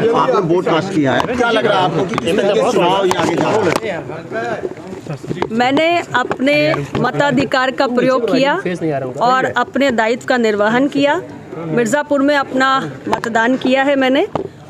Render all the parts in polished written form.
आपने vote cast किया है, क्या लग रहा है आपको कि किस तरीके से चुनाव ये आगे जा रहा है? मैंने अपने मताधिकार का प्रयोग किया और अपने दायित्व का निर्वहन किया। मिर्ज़ापुर में अपना मतदान किया है मैंने,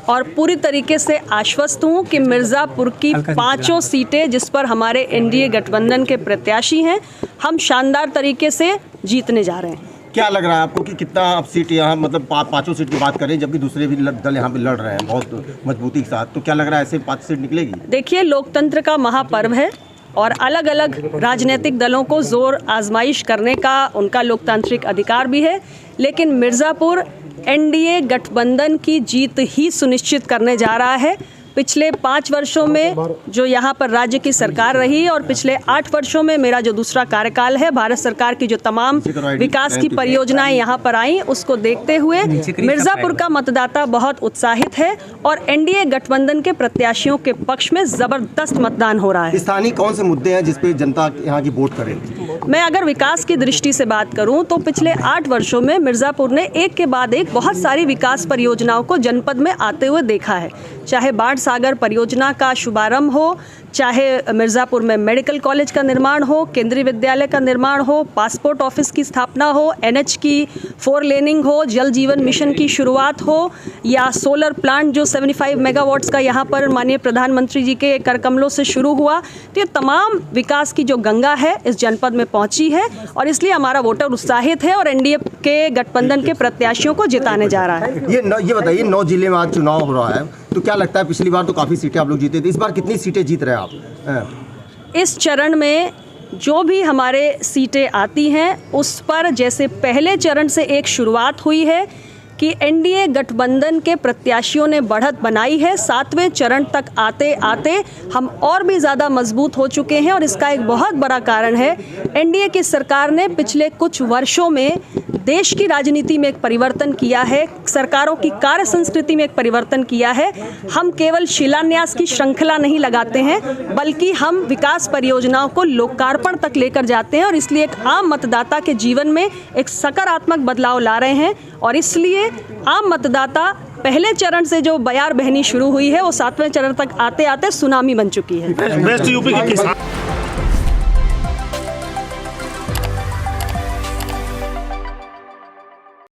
और पूरी तरीके से आश्वस्त हूँ कि मिर्ज़ापुर की 5 सीटें जिस पर हमारे एनडीए गठबंधन के प्रत्याशी हैं, हम शानदार तरीके से जीतने जा रहे हैं। क्या लग रहा है आपको कि कितना अब सीट यहाँ, मतलब 5 सीट की बात करें, जबकि दूसरे भी दल यहाँ पे लड़ रहे हैं बहुत मजबूती के साथ, तो क्या लग रहा है ऐसे 5 सीट निकलेगी? देखिए, लोकतंत्र का महापर्व है और अलग अलग राजनीतिक दलों को जोर आजमाइश करने का उनका लोकतांत्रिक अधिकार भी है, लेकिन मिर्ज़ापुर एनडीए गठबंधन की जीत ही सुनिश्चित करने जा रहा है। पिछले 5 वर्षों में जो यहाँ पर राज्य की सरकार रही और पिछले 8 वर्षों में मेरा जो दूसरा कार्यकाल है, भारत सरकार की जो तमाम विकास की परियोजनाएं यहाँ पर आई, उसको देखते हुए मिर्ज़ापुर का मतदाता बहुत उत्साहित है और एनडीए गठबंधन के प्रत्याशियों के पक्ष में ज़बरदस्त मतदान हो रहा है। स्थानीय कौन से मुद्दे हैं जिसपे जनता यहाँ की वोट करे? मैं अगर विकास की दृष्टि से बात करूं तो पिछले 8 वर्षों में मिर्ज़ापुर ने एक के बाद एक बहुत सारी विकास परियोजनाओं को जनपद में आते हुए देखा है। चाहे बाढ़ सागर परियोजना का शुभारंभ हो, चाहे मिर्ज़ापुर में मेडिकल कॉलेज का निर्माण हो, केंद्रीय विद्यालय का निर्माण हो, पासपोर्ट ऑफिस की स्थापना हो, एनएच की 4 लेनिंग हो, जल जीवन मिशन की शुरुआत हो, या सोलर प्लांट जो 75 मेगावाट्स का यहाँ पर माननीय प्रधानमंत्री जी के कर कमलों से शुरू हुआ। तो ये तमाम विकास की जो गंगा है इस जनपद में पहुँची है और इसलिए हमारा वोटर उत्साहित है और एनडीए के गठबंधन के प्रत्याशियों को जिताने जा रहा है। ये बताइए, 9 जिले में आज चुनाव हो रहा है, तो क्या लगता है पिछली बार तो काफ़ी सीटें आप लोग जीते थे, इस बार कितनी सीटें जीत रहे हैं आप? इस चरण में जो भी हमारे सीटें आती हैं उस पर जैसे पहले चरण से एक शुरुआत हुई है कि एनडीए गठबंधन के प्रत्याशियों ने बढ़त बनाई है, 7वें चरण तक आते आते हम और भी ज़्यादा मजबूत हो चुके हैं। और इसका एक बहुत बड़ा कारण है, एनडीए की सरकार ने पिछले कुछ वर्षों में देश की राजनीति में एक परिवर्तन किया है, सरकारों की कार्य संस्कृति में एक परिवर्तन किया है। हम केवल शिलान्यास की श्रृंखला नहीं लगाते हैं, बल्कि हम विकास परियोजनाओं को लोकार्पण तक लेकर जाते हैं और इसलिए एक आम मतदाता के जीवन में एक सकारात्मक बदलाव ला रहे हैं। और इसलिए आम मतदाता पहले चरण से जो बयार बहनी शुरू हुई है वो 7वें चरण तक आते आते सुनामी बन चुकी है।